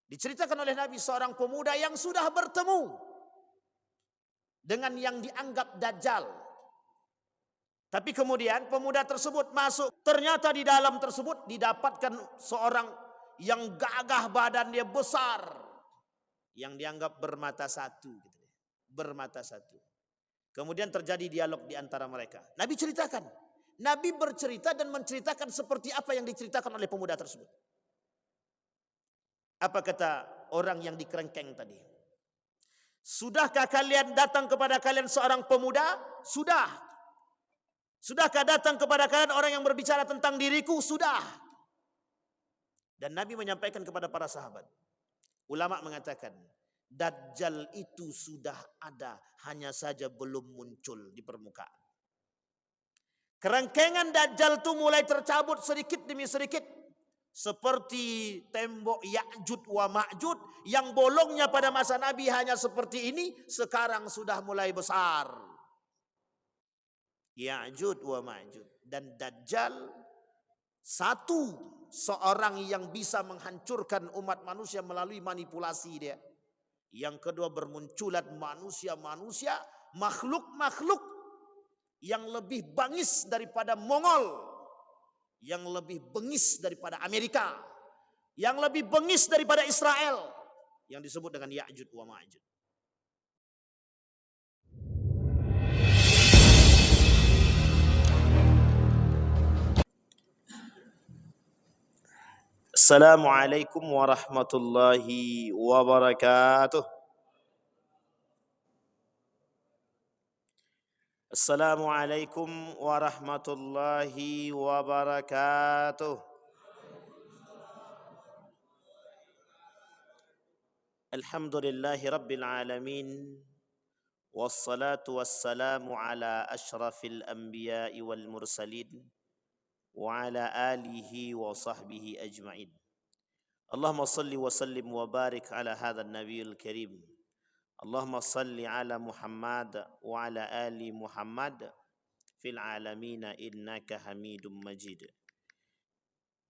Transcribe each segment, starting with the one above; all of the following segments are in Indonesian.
Diceritakan oleh Nabi seorang pemuda yang sudah bertemu dengan yang dianggap Dajjal. Tapi kemudian pemuda tersebut masuk, ternyata di dalam tersebut didapatkan seorang yang gagah, badan dia besar, yang dianggap bermata satu, gitu. Bermata satu. Kemudian terjadi dialog di antara mereka. Nabi ceritakan, Nabi bercerita dan menceritakan seperti apa yang diceritakan oleh pemuda tersebut. Apa kata orang yang dikerengkeng tadi? Sudahkah kalian datang kepada kalian seorang pemuda? Sudah. Sudahkah datang kepada kalian orang yang berbicara tentang diriku? Sudah. Dan Nabi menyampaikan kepada para sahabat. Ulama mengatakan, Dajjal itu sudah ada, hanya saja belum muncul di permukaan. Kerangkengan Dajjal itu mulai tercabut sedikit demi sedikit. Seperti tembok Ya'jud wa Ma'jud yang bolongnya pada masa Nabi hanya seperti ini, sekarang sudah mulai besar. Ya'jud wa Ma'jud. Dan Dajjal satu seorang yang bisa menghancurkan umat manusia melalui manipulasi dia. Yang kedua, bermunculan manusia-manusia, makhluk-makhluk yang lebih bangis daripada Mongol, yang lebih bengis daripada Amerika, yang lebih bengis daripada Israel, yang disebut dengan Ya'jud wa Ma'jud. Assalamualaikum warahmatullahi wabarakatuh. Assalamualaikum warahmatullahi wabarakatuh. Alhamdulillahi rabbil alamin. Wassalatu wassalamu ala ashrafil anbiya'i wal mursalin wa ala alihi wa sahbihi ajma'in. Allahumma salli wa sallim wa barik ala hadha an-nabiyil karim. Allahumma salli ala Muhammad wa ala ali Muhammad fil alamina innaka hamidum majid.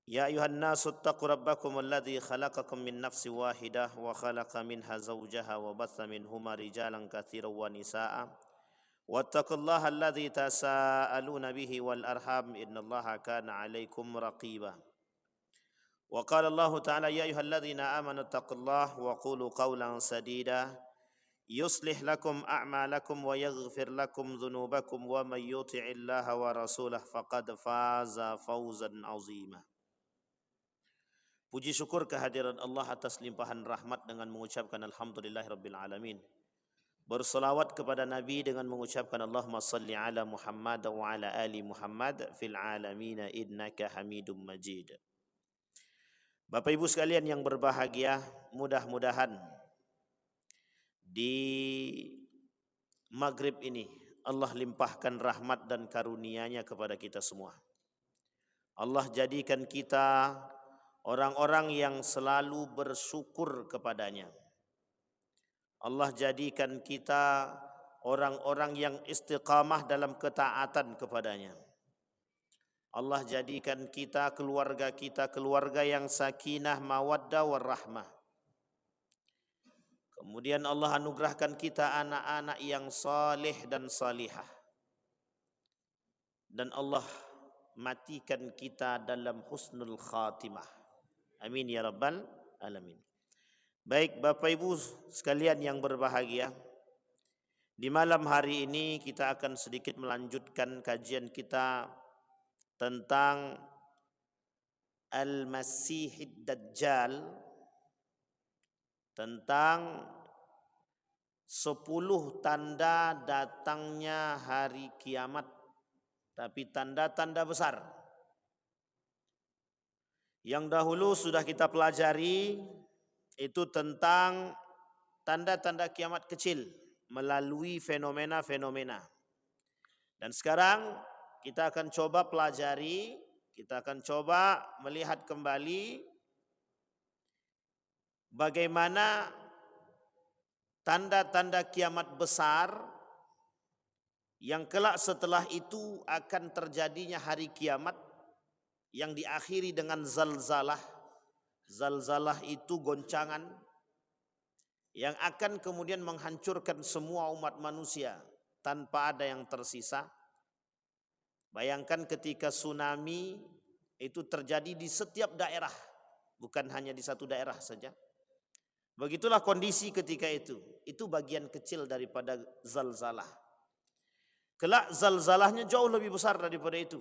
Ya ayuhan nasu attaqu rabbakum alladhi khalaqakum min nafsin wahidah wa khalaqa minha zawjaha wa batha minhuma rijalan katsiran wa nisaa. Wattaqullaha alladhi tasaaluna bihi wal arham innallaha kana 'alaikum raqiba. Wa qala Allah ta'ala ya ayyuhalladzina amanu taqullaha wa qulu qawlan sadida yuslih lakum a'malakum wa yaghfir lakum dhunubakum wa may yuti'illaha wa rasulahu faqad faza fawzan 'azima. Puji syukur kehadiran Allah atas limpahan rahmat dengan mengucapkan alhamdulillahirabbil alamin. Berselawat kepada Nabi dengan mengucapkan Allahumma salli ala Muhammad wa ala ali Muhammad fil alamin innaka Hamidum Majid. Bapak Ibu sekalian yang berbahagia, mudah-mudahan di maghrib ini Allah limpahkan rahmat dan karunia-Nya kepada kita semua. Allah jadikan kita orang-orang yang selalu bersyukur kepadanya. Allah jadikan kita orang-orang yang istiqamah dalam ketaatan kepadanya. Allah jadikan kita keluarga yang sakinah, mawaddah, warahmah. Kemudian Allah anugerahkan kita anak-anak yang saleh dan salihah. Dan Allah matikan kita dalam husnul khatimah. Amin ya rabbal alamin. Baik Bapak Ibu sekalian yang berbahagia, di malam hari ini kita akan sedikit melanjutkan kajian kita tentang Al-Masihid Dajjal, tentang 10 tanda datangnya hari kiamat, tapi tanda-tanda besar. Yang dahulu sudah kita pelajari itu tentang tanda-tanda kiamat kecil melalui fenomena-fenomena. Dan sekarang kita akan coba pelajari, kita akan coba melihat kembali bagaimana tanda-tanda kiamat besar yang kelak setelah itu akan terjadinya hari kiamat yang diakhiri dengan zalzalah, Zalzalah itu goncangan yang akan kemudian menghancurkan semua umat manusia tanpa ada yang tersisa. Bayangkan ketika tsunami itu terjadi di setiap daerah, bukan hanya di satu daerah saja. Begitulah kondisi ketika itu. Itu bagian kecil daripada zalzalah. Kelak zalzalahnya jauh lebih besar daripada itu.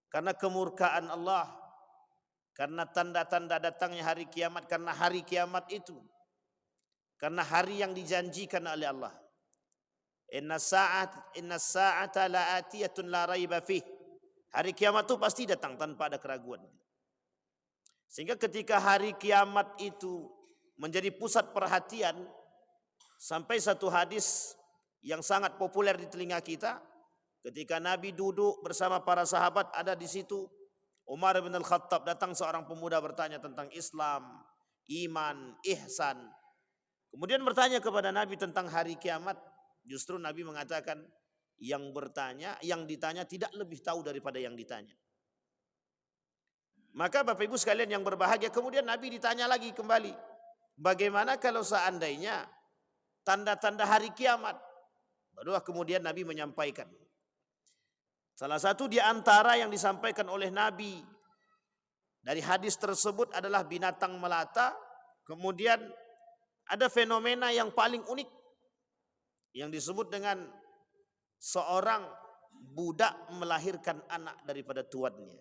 Karena kemurkaan Allah, karena tanda-tanda datangnya hari kiamat, karena hari kiamat itu, karena hari yang dijanjikan oleh Allah. Inna sa'ata la'atiyatun la raiba fih. Hari kiamat itu pasti datang tanpa ada keraguan. Sehingga ketika hari kiamat itu menjadi pusat perhatian, sampai satu hadis yang sangat populer di telinga kita, ketika Nabi duduk bersama para sahabat, ada di situ Umar bin Al-Khattab, datang seorang pemuda bertanya tentang Islam, iman, ihsan. Kemudian bertanya kepada Nabi tentang hari kiamat. Justru Nabi mengatakan yang ditanya tidak lebih tahu daripada yang ditanya. Maka Bapak Ibu sekalian yang berbahagia, kemudian Nabi ditanya lagi kembali, bagaimana kalau seandainya tanda-tanda hari kiamat? Baru kemudian Nabi menyampaikan. Salah satu di antara yang disampaikan oleh Nabi dari hadis tersebut adalah binatang melata. Kemudian ada fenomena yang paling unik yang disebut dengan seorang budak melahirkan anak daripada tuannya.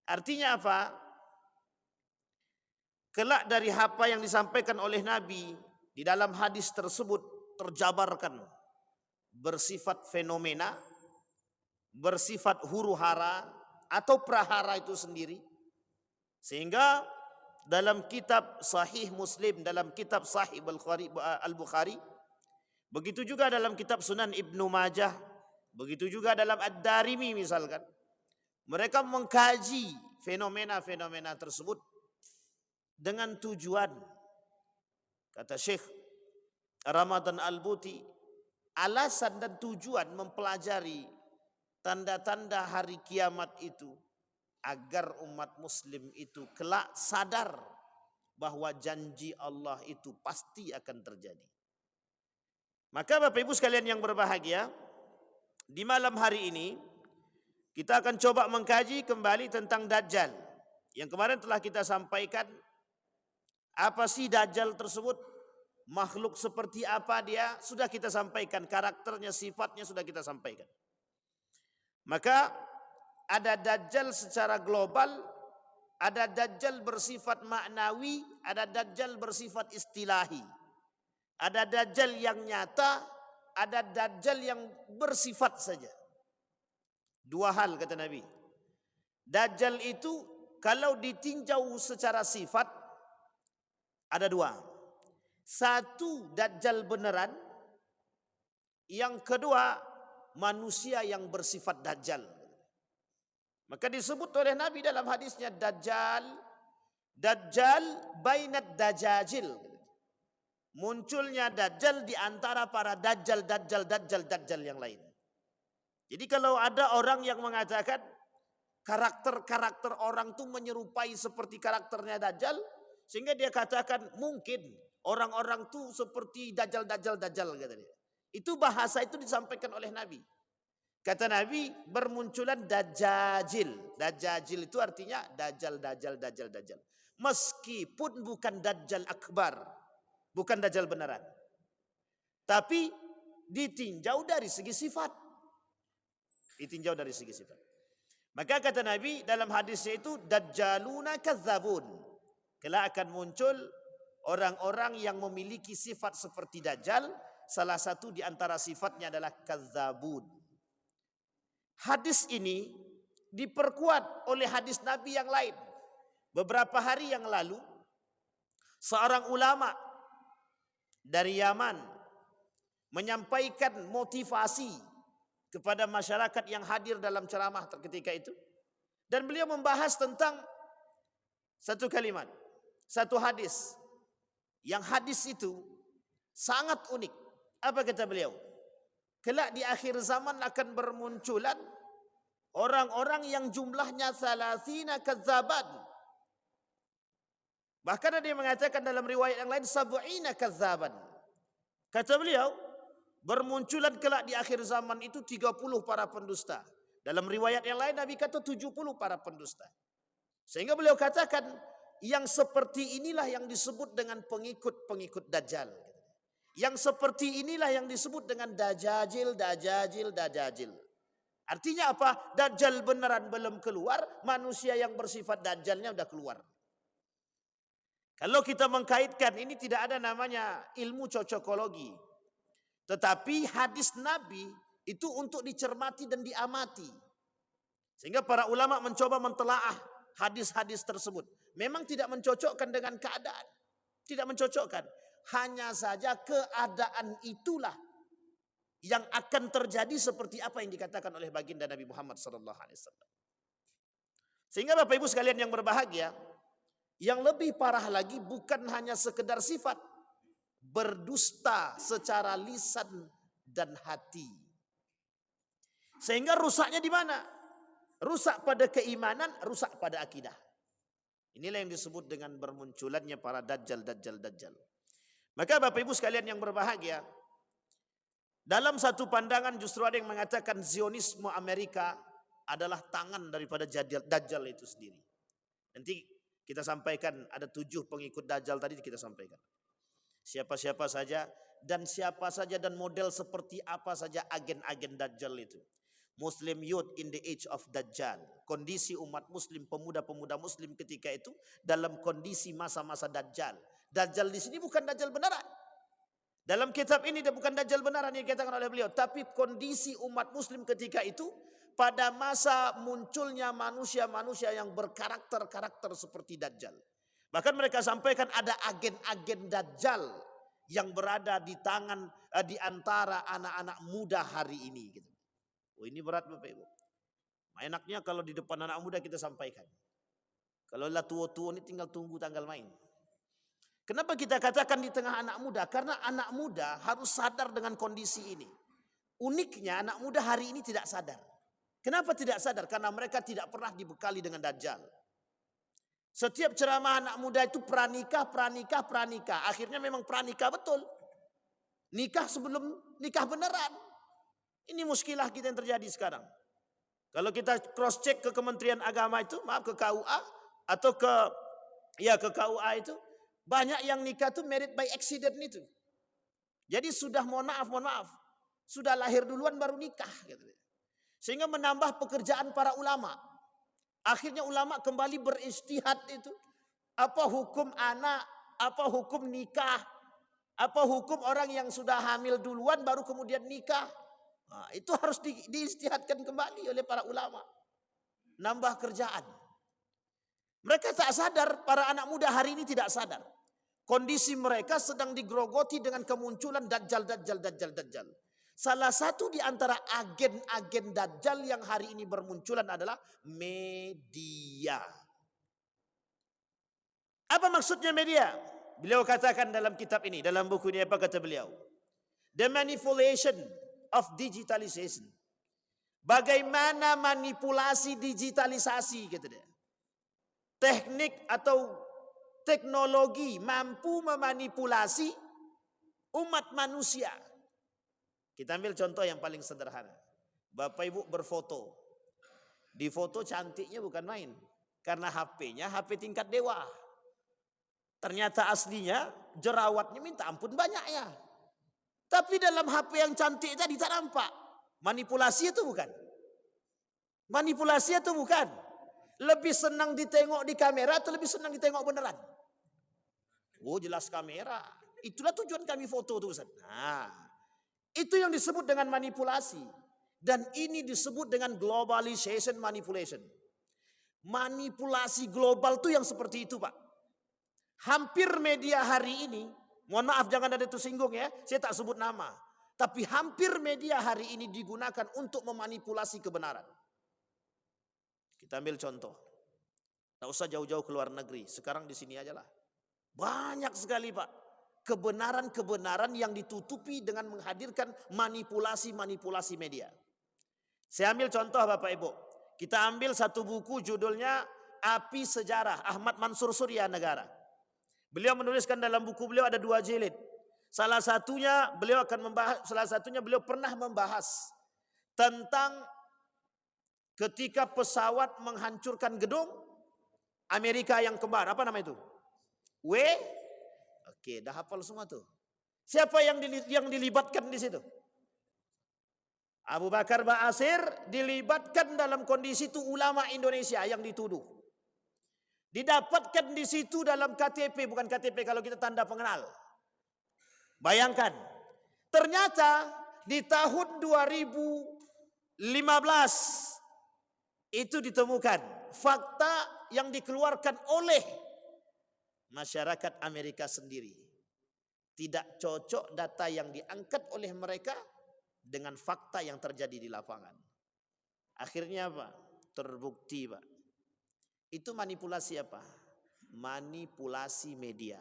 Artinya apa? Kelak dari apa yang disampaikan oleh Nabi di dalam hadis tersebut terjabarkan bersifat fenomena, bersifat huru-hara atau prahara itu sendiri. Sehingga dalam kitab Sahih Muslim, dalam kitab Sahih Al-Bukhari, begitu juga dalam kitab Sunan Ibnu Majah, begitu juga dalam Ad-Darimi misalkan, mereka mengkaji fenomena-fenomena tersebut dengan tujuan, kata Syekh Ramadan Al-Buti, alasan dan tujuan mempelajari tanda-tanda hari kiamat itu agar umat muslim itu kelak sadar bahwa janji Allah itu pasti akan terjadi. Maka Bapak Ibu sekalian yang berbahagia, di malam hari ini kita akan coba mengkaji kembali tentang Dajjal. Yang kemarin telah kita sampaikan, apa sih Dajjal tersebut? Makhluk seperti apa dia? Sudah kita sampaikan, karakternya, sifatnya sudah kita sampaikan. Maka ada Dajjal secara global, ada Dajjal bersifat maknawi, ada Dajjal bersifat istilahi. Ada Dajjal yang nyata, ada Dajjal yang bersifat saja. Dua hal kata Nabi. Dajjal itu kalau ditinjau secara sifat ada dua. Satu Dajjal beneran, yang kedua manusia yang bersifat Dajjal. Maka disebut oleh Nabi dalam hadisnya Dajjal bainad dajajil. Munculnya Dajjal di antara para Dajjal yang lain. Jadi kalau ada orang yang mengatakan karakter-karakter orang itu menyerupai seperti karakternya Dajjal, sehingga dia katakan mungkin orang-orang itu seperti Dajjal kata dia. Itu bahasa itu disampaikan oleh Nabi. Kata Nabi, bermunculan Dajjajil. Dajjajil itu artinya Dajjal. Meskipun bukan Dajjal akbar, bukan Dajjal beneran, tapi ditinjau dari segi sifat. Maka kata Nabi dalam hadisnya itu, Dajjaluna kadzabun. Kelak akan muncul orang-orang yang memiliki sifat seperti Dajjal. Salah satu di antara sifatnya adalah kadzabun. Hadis ini diperkuat oleh hadis Nabi yang lain. Beberapa hari yang lalu, seorang ulama dari Yaman menyampaikan motivasi kepada masyarakat yang hadir dalam ceramah ketika itu. Dan beliau membahas tentang satu kalimat, satu hadis. Yang hadis itu sangat unik. Apa kata beliau? Kelak di akhir zaman akan bermunculan orang-orang yang jumlahnya 30 kadzaban. Bahkan ada yang mengatakan dalam riwayat yang lain sab'ina kadzaban. Kata beliau, bermunculan kelak di akhir zaman itu 30 para pendusta. Dalam riwayat yang lain Nabi kata 70 para pendusta. Sehingga beliau katakan yang seperti inilah yang disebut dengan pengikut-pengikut Dajjal. Yang seperti inilah yang disebut dengan dajajil. Artinya apa? Dajjal beneran belum keluar, manusia yang bersifat dajjalnya udah keluar. Kalau kita mengkaitkan, ini tidak ada namanya ilmu cocokologi. Tetapi hadis Nabi itu untuk dicermati dan diamati. Sehingga para ulama mencoba mentelaah hadis-hadis tersebut. Memang tidak mencocokkan dengan keadaan. Tidak mencocokkan. Hanya saja keadaan itulah yang akan terjadi seperti apa yang dikatakan oleh baginda Nabi Muhammad SAW. Sehingga Bapak Ibu sekalian yang berbahagia, yang lebih parah lagi bukan hanya sekedar sifat, berdusta secara lisan dan hati. Sehingga rusaknya di mana? Rusak pada keimanan, rusak pada akidah. Inilah yang disebut dengan bermunculannya para dajjal. Maka Bapak Ibu sekalian yang berbahagia, dalam satu pandangan justru ada yang mengatakan Zionisme Amerika adalah tangan daripada dajjal itu sendiri. Nanti kita sampaikan ada 7 pengikut Dajjal tadi kita sampaikan. Siapa-siapa saja dan siapa saja dan model seperti apa saja agen-agen Dajjal itu. Muslim youth in the age of Dajjal. Kondisi umat muslim, pemuda-pemuda muslim ketika itu dalam kondisi masa-masa Dajjal. Dajjal di sini bukan Dajjal beneran. Dalam kitab ini dia bukan Dajjal beneran yang dikatakan oleh beliau. Tapi kondisi umat muslim ketika itu pada masa munculnya manusia-manusia yang berkarakter-karakter seperti Dajjal. Bahkan mereka sampaikan ada agen-agen Dajjal yang berada di tangan di antara anak-anak muda hari ini. Gitu. Oh, ini berat Bapak Ibu. Enaknya kalau di depan anak muda kita sampaikan. Kalau lah tua-tua ini tinggal tunggu tanggal main. Kenapa kita katakan di tengah anak muda? Karena anak muda harus sadar dengan kondisi ini. Uniknya anak muda hari ini tidak sadar. Kenapa tidak sadar? Karena mereka tidak pernah dibekali dengan Dajjal. Setiap ceramah anak muda itu pranikah. Akhirnya memang pranikah betul. Nikah sebelum nikah beneran. Ini muskilah kita yang terjadi sekarang. Kalau kita cross check ke Kementerian Agama itu, maaf ke KUA atau ke KUA itu, banyak yang nikah itu married by accident itu. Jadi sudah mohon maaf, sudah lahir duluan baru nikah gitu. Sehingga menambah pekerjaan para ulama. Akhirnya ulama kembali beristihad itu. Apa hukum anak, apa hukum nikah, apa hukum orang yang sudah hamil duluan baru kemudian nikah. Nah, itu harus diistihadkan kembali oleh para ulama. Nambah kerjaan. Mereka tak sadar, para anak muda hari ini tidak sadar. Kondisi mereka sedang digerogoti dengan kemunculan Dajjal. Salah satu di antara agen-agen Dajjal yang hari ini bermunculan adalah media. Apa maksudnya media? Beliau katakan dalam kitab ini, dalam buku ini apa kata beliau? The manipulation of digitalization. Bagaimana manipulasi digitalisasi gitu deh. Teknik atau teknologi mampu memanipulasi umat manusia. Kita ambil contoh yang paling sederhana. Bapak Ibu berfoto. Di foto cantiknya bukan main. Karena HP-nya HP tingkat dewa. Ternyata aslinya jerawatnya minta ampun banyaknya. Tapi dalam HP yang cantik tadi tak nampak. Manipulasi itu bukan. Manipulasi itu bukan. Lebih senang ditengok di kamera atau lebih senang ditengok beneran? Oh jelas kamera. Itulah tujuan kami foto tuh Ustaz. Nah. Itu yang disebut dengan manipulasi. Dan ini disebut dengan globalization manipulation. Manipulasi global itu yang seperti itu Pak. Hampir media hari ini, mohon maaf jangan ada tersinggung ya, saya tak sebut nama. Tapi hampir media hari ini digunakan untuk memanipulasi kebenaran. Kita ambil contoh. Tak usah jauh-jauh ke luar negeri, sekarang di sini aja lah. Banyak sekali Pak. Kebenaran-kebenaran yang ditutupi dengan menghadirkan manipulasi-manipulasi media. Saya ambil contoh Bapak Ibu. Kita ambil satu buku judulnya Api Sejarah Ahmad Mansur Surya Negara. Beliau menuliskan dalam buku beliau ada 2 jilid. Salah satunya beliau pernah membahas tentang ketika pesawat menghancurkan gedung Amerika yang kembar. Apa nama itu? Oke, dah hafal semua tuh. Siapa yang dilibatkan di situ? Abu Bakar Ba'asyir dilibatkan dalam kondisi itu ulama Indonesia yang dituduh. Didapatkan di situ dalam KTP, bukan KTP kalau kita tanda pengenal. Bayangkan, ternyata di tahun 2015 itu ditemukan fakta yang dikeluarkan oleh masyarakat Amerika sendiri. Tidak cocok data yang diangkat oleh mereka dengan fakta yang terjadi di lapangan. Akhirnya apa? Terbukti, Pak. Itu manipulasi apa? Manipulasi media.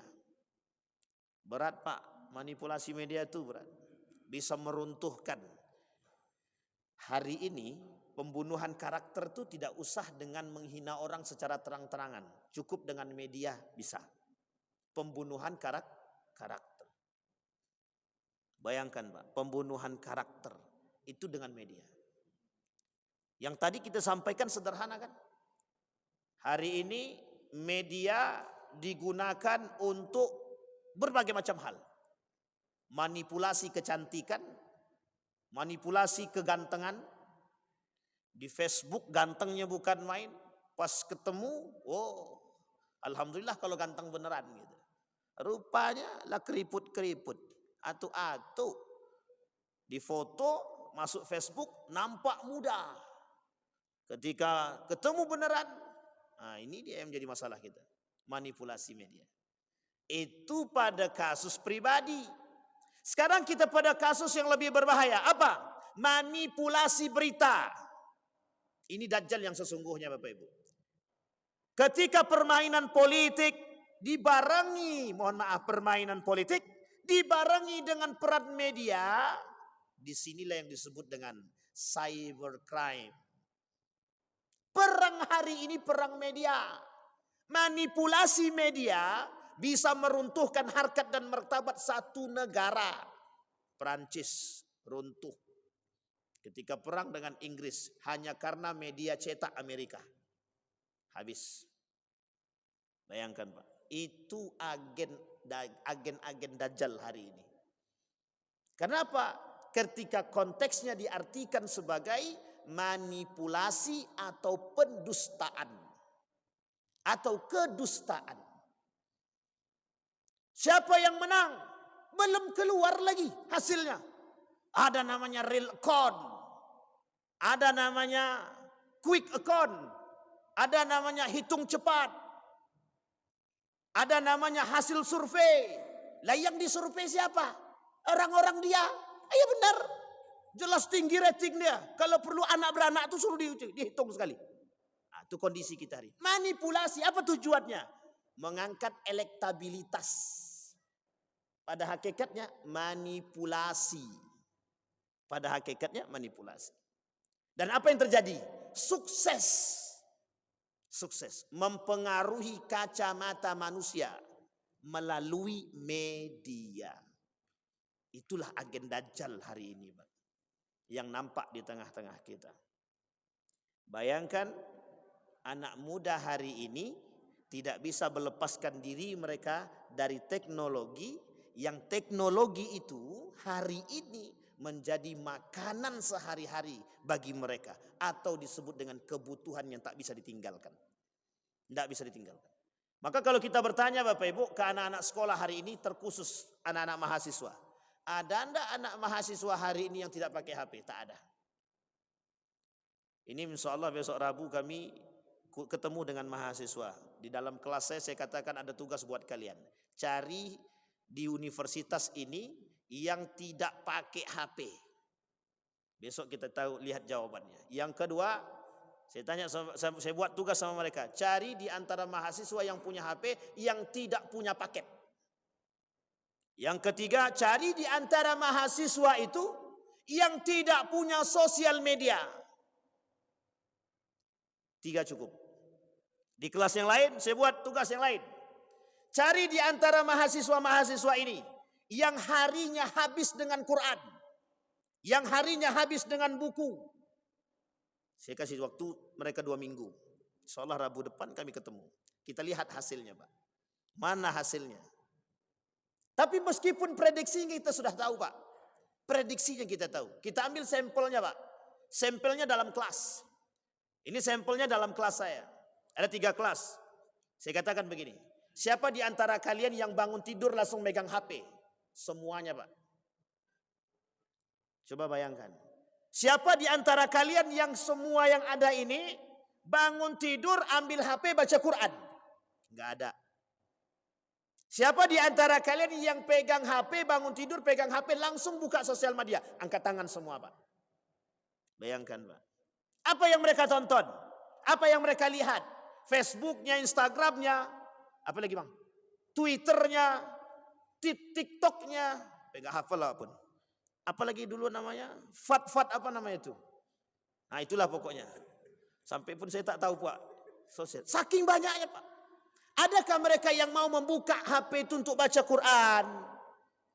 Berat, Pak. Manipulasi media itu berat. Bisa meruntuhkan. Hari ini pembunuhan karakter itu tidak usah dengan menghina orang secara terang-terangan. Cukup dengan media bisa. Pembunuhan karakter. Bayangkan, Pak, pembunuhan karakter itu dengan media. Yang tadi kita sampaikan sederhana kan? Hari ini media digunakan untuk berbagai macam hal. Manipulasi kecantikan, manipulasi kegantengan. Di Facebook gantengnya bukan main, pas ketemu, oh, alhamdulillah kalau ganteng beneran gitu. Rupanya lah keriput-keriput, atu-atu. Di foto masuk Facebook nampak muda. Ketika ketemu beneran, nah ini dia yang menjadi masalah kita. Manipulasi media. Itu pada kasus pribadi. Sekarang kita pada kasus yang lebih berbahaya. Apa? Manipulasi berita. Ini dajjal yang sesungguhnya, Bapak Ibu. Ketika permainan politik dibarengi, permainan politik dibarengi dengan peran media, disinilah yang disebut dengan cybercrime. Perang hari ini perang media. Manipulasi media bisa meruntuhkan harkat dan martabat satu negara. Perancis runtuh ketika perang dengan Inggris hanya karena media cetak Amerika. Habis. Bayangkan, Pak. Itu agen dajjal hari ini. Kenapa? Ketika konteksnya diartikan sebagai manipulasi atau pendustaan atau kedustaan. Siapa yang menang? Belum keluar lagi hasilnya. Ada namanya real account, ada namanya quick account, ada namanya hitung cepat, ada namanya hasil survei. Lah yang disurvei siapa? Orang-orang dia. Iya benar. Jelas tinggi rating dia. Kalau perlu anak beranak itu suruh dihitung sekali. Nah, itu kondisi kita hari. Manipulasi apa tujuannya? Mengangkat elektabilitas. Pada hakikatnya manipulasi. Pada hakikatnya manipulasi. Dan apa yang terjadi? Sukses. Sukses. Mempengaruhi kacamata manusia melalui media. Itulah agen dajjal hari ini, Pak, yang nampak di tengah-tengah kita. Bayangkan anak muda hari ini tidak bisa melepaskan diri mereka dari teknologi, yang teknologi itu hari ini menjadi makanan sehari-hari bagi mereka, atau disebut dengan kebutuhan yang tak bisa ditinggalkan. Tidak bisa ditinggalkan. Maka kalau kita bertanya Bapak Ibu ke anak-anak sekolah hari ini, terkhusus anak-anak mahasiswa, ada enggak anak mahasiswa hari ini yang tidak pakai HP? Tak ada. Ini insyaallah besok Rabu kami ketemu dengan mahasiswa. Di dalam kelas saya katakan ada tugas buat kalian. Cari di universitas ini yang tidak pakai HP. Besok kita tahu, lihat jawabannya. Yang kedua, saya buat tugas sama mereka. Cari di antara mahasiswa yang punya HP yang tidak punya paket. Yang ketiga, cari di antara mahasiswa itu yang tidak punya sosial media. 3 cukup. Di kelas yang lain, saya buat tugas yang lain. Cari di antara mahasiswa-mahasiswa ini yang harinya habis dengan Quran, yang harinya habis dengan buku. Saya kasih waktu mereka 2 minggu. Insyaallah Rabu depan kami ketemu. Kita lihat hasilnya, Pak. Mana hasilnya? Tapi meskipun prediksinya kita sudah tahu, Pak. Prediksinya kita tahu. Kita ambil sampelnya, Pak. Sampelnya dalam kelas. Ini sampelnya dalam kelas saya. Ada 3 kelas. Saya katakan begini. Siapa di antara kalian yang bangun tidur langsung megang HP? Semuanya, Pak. Coba bayangkan. Siapa di antara kalian yang semua yang ada ini bangun tidur ambil HP baca Quran? Enggak ada. Siapa di antara kalian yang pegang HP bangun tidur pegang HP langsung buka sosial media? Angkat tangan semua, Pak. Bayangkan, Pak. Apa yang mereka tonton? Apa yang mereka lihat? Facebooknya, Instagramnya, apa lagi, Bang? Twitternya, TikToknya, enggak hafal lah pun. Apalagi dulu namanya, fat apa namanya itu? Nah itulah pokoknya. Sampai pun saya tak tahu, Pak. Sosial. Saking banyaknya, Pak. Adakah mereka yang mau membuka HP itu untuk baca Quran?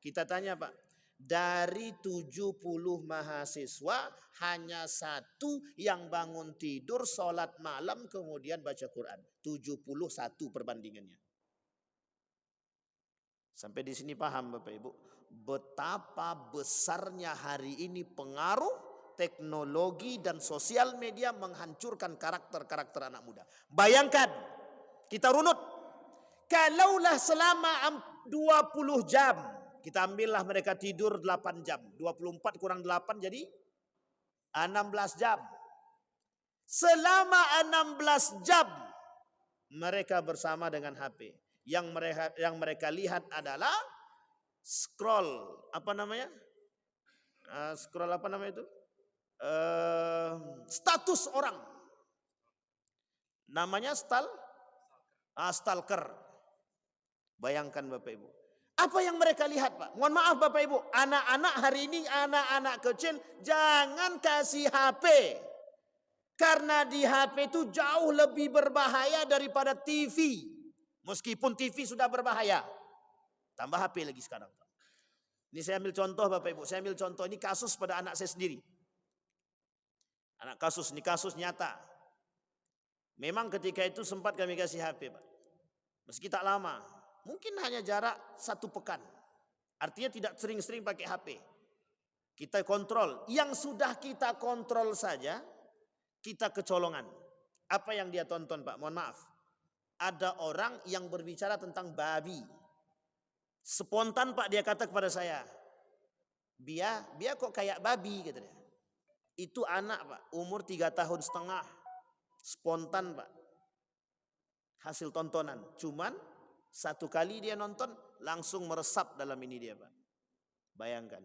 Kita tanya, Pak. Dari 70 mahasiswa, hanya 1 yang bangun tidur, sholat malam, kemudian baca Quran. 71 perbandingannya. Sampai di sini paham, Bapak Ibu? Betapa besarnya hari ini pengaruh teknologi dan sosial media menghancurkan karakter-karakter anak muda. Bayangkan, kita runut. Kalaulah selama 20 jam, kita ambillah mereka tidur 8 jam. 24 kurang 8 jadi 16 jam. Selama 16 jam mereka bersama dengan HP. Yang mereka lihat adalah scroll, apa namanya? Scroll apa namanya itu? Status orang. Namanya stalker. Bayangkan, Bapak Ibu. Apa yang mereka lihat, Pak? Mohon maaf, Bapak Ibu. Anak-anak hari ini, anak-anak kecil, jangan kasih HP. Karena di HP itu jauh lebih berbahaya daripada TV. Meskipun TV sudah berbahaya. Tambah HP lagi sekarang. Ini saya ambil contoh, Bapak Ibu. Saya ambil contoh, ini kasus pada anak saya sendiri. Ini kasus nyata. Memang ketika itu sempat kami kasih HP, Pak. Meski tak lama. Mungkin hanya jarak 1 pekan. Artinya tidak sering-sering pakai HP. Kita kontrol. Yang sudah kita kontrol saja, kita kecolongan. Apa yang dia tonton, Pak? Mohon maaf. Ada orang yang berbicara tentang babi. Spontan, Pak, dia kata kepada saya, Bia kok kayak babi, gitu dia. Itu anak, Pak, umur 3,5 tahun. Spontan, Pak. Hasil tontonan. Cuman 1 kali dia nonton langsung meresap dalam ini dia, Pak. Bayangkan.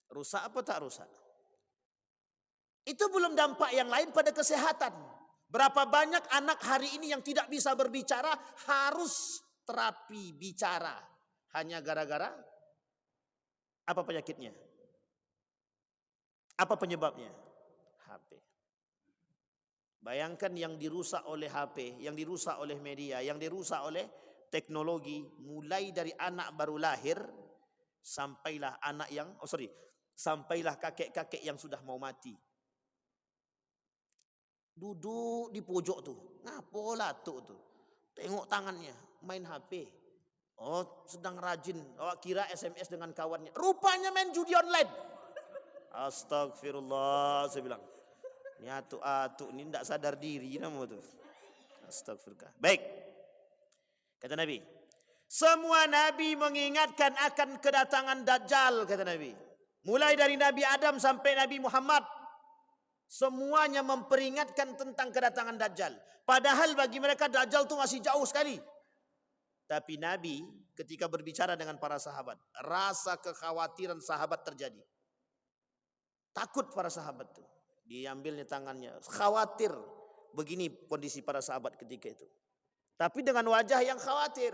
Rusak apa tak rusak? Itu belum dampak yang lain pada kesehatan. Berapa banyak anak hari ini yang tidak bisa berbicara harus terapi bicara. Hanya gara-gara apa penyakitnya? Apa penyebabnya? HP. Bayangkan yang dirusak oleh HP, yang dirusak oleh media, yang dirusak oleh teknologi, mulai dari anak baru lahir sampailah sampailah kakek-kakek yang sudah mau mati. Duduk di pojok tuh, ngapo latuk tuh. Tengok tangannya, main HP. Oh, sedang rajin. Oh, kira SMS dengan kawannya. Rupanya main judi online. Astagfirullah, saya bilang. Ini atuk-atuk ini tidak sadar diri nama tuh. Astagfirullah. Baik. Kata Nabi, semua nabi mengingatkan akan kedatangan Dajjal, kata Nabi. Mulai dari Nabi Adam sampai Nabi Muhammad, semuanya memperingatkan tentang kedatangan Dajjal. Padahal bagi mereka Dajjal itu masih jauh sekali. Tapi Nabi ketika berbicara dengan para sahabat, rasa kekhawatiran sahabat terjadi. Takut para sahabat itu. Diambilnya tangannya. Khawatir. Begini kondisi para sahabat ketika itu. Tapi dengan wajah yang khawatir.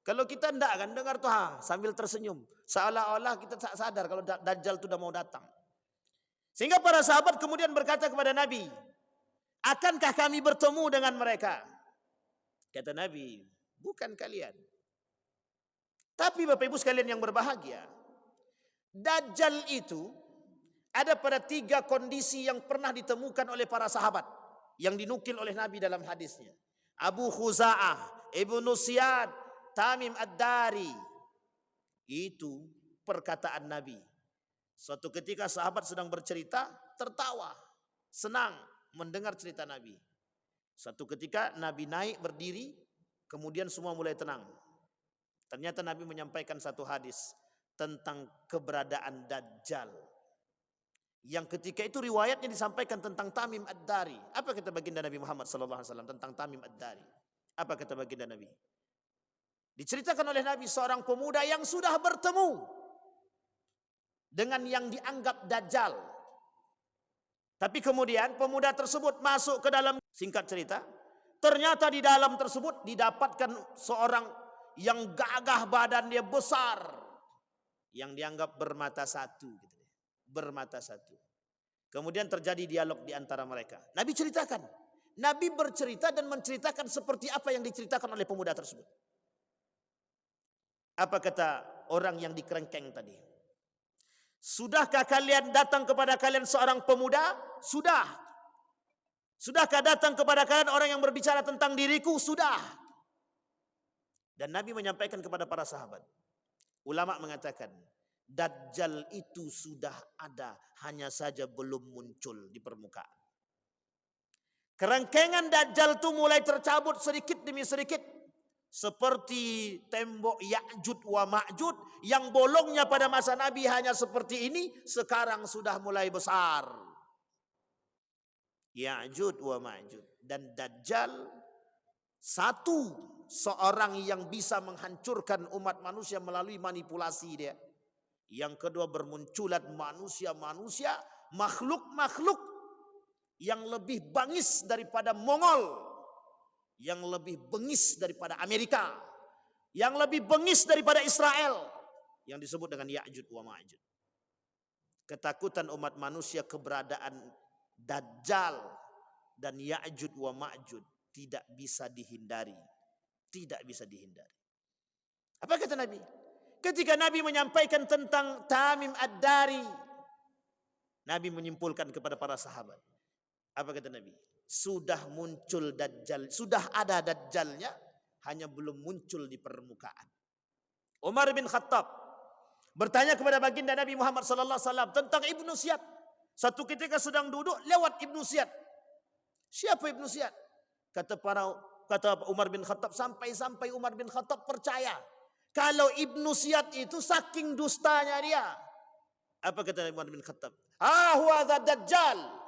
Kalau kita tidak kan dengar tuh sambil tersenyum. Seolah-olah kita tak sadar kalau Dajjal itu sudah mau datang. Sehingga para sahabat kemudian berkata kepada Nabi, akankah kami bertemu dengan mereka? Kata Nabi, bukan kalian. Tapi Bapak Ibu sekalian yang berbahagia, Dajjal itu ada pada 3 kondisi yang pernah ditemukan oleh para sahabat yang dinukil oleh Nabi dalam hadisnya. Abu Khuza'ah, Ibnu Siyad, Tamim Ad-Dari. Itu perkataan Nabi. Suatu ketika sahabat sedang bercerita, tertawa, senang mendengar cerita Nabi. Suatu ketika Nabi naik berdiri, kemudian semua mulai tenang. Ternyata Nabi menyampaikan satu hadis tentang keberadaan Dajjal. Yang ketika itu riwayatnya disampaikan tentang Tamim Ad-Dari. Apa kata baginda Nabi Muhammad SAW tentang Tamim Ad-Dari? Apa kata baginda Nabi? Diceritakan oleh Nabi seorang pemuda yang sudah bertemu dengan yang dianggap Dajjal. Tapi kemudian pemuda tersebut masuk ke dalam, singkat cerita, ternyata di dalam tersebut didapatkan seorang yang gagah, badan dia besar, yang dianggap bermata satu, bermata satu. Kemudian terjadi dialog di antara mereka. Nabi ceritakan, Nabi bercerita dan menceritakan seperti apa yang diceritakan oleh pemuda tersebut. Apa kata orang yang dikerengkeng tadi? Sudahkah kalian datang kepada kalian seorang pemuda? Sudah. Sudahkah datang kepada kalian orang yang berbicara tentang diriku? Sudah. Dan Nabi menyampaikan kepada para sahabat. Ulama mengatakan, Dajjal itu sudah ada, hanya saja belum muncul di permukaan. Kerangkengan Dajjal itu mulai tercabut sedikit demi sedikit. Seperti tembok Ya'jud wa Ma'jud yang bolongnya pada masa Nabi hanya seperti ini, sekarang sudah mulai besar. Ya'jud wa Ma'jud. Dan Dajjal satu seorang yang bisa menghancurkan umat manusia melalui manipulasi dia. Yang kedua, bermunculan manusia-manusia, makhluk-makhluk yang lebih bangis daripada Mongol, yang lebih bengis daripada Amerika, yang lebih bengis daripada Israel, yang disebut dengan Ya'jud wa Ma'jud. Ketakutan umat manusia keberadaan Dajjal dan Ya'jud wa Ma'jud tidak bisa dihindari. Tidak bisa dihindari. Apa kata Nabi? Ketika Nabi menyampaikan tentang Tamim Ad-Dari, Nabi menyimpulkan kepada para sahabat. Apa kata Nabi? Sudah muncul Dajjal, sudah ada Dajjalnya, hanya belum muncul di permukaan. Umar bin Khattab bertanya kepada baginda Nabi Muhammad SAW tentang Ibnu Siyad. Satu ketika sedang duduk, lewat Ibnu Siyad. Siapa Ibnu Siyad? Kata Umar bin Khattab, sampai Umar bin Khattab percaya kalau Ibnu Siyad itu saking dustanya dia. Apa kata Umar bin Khattab? Huwa Dajjal.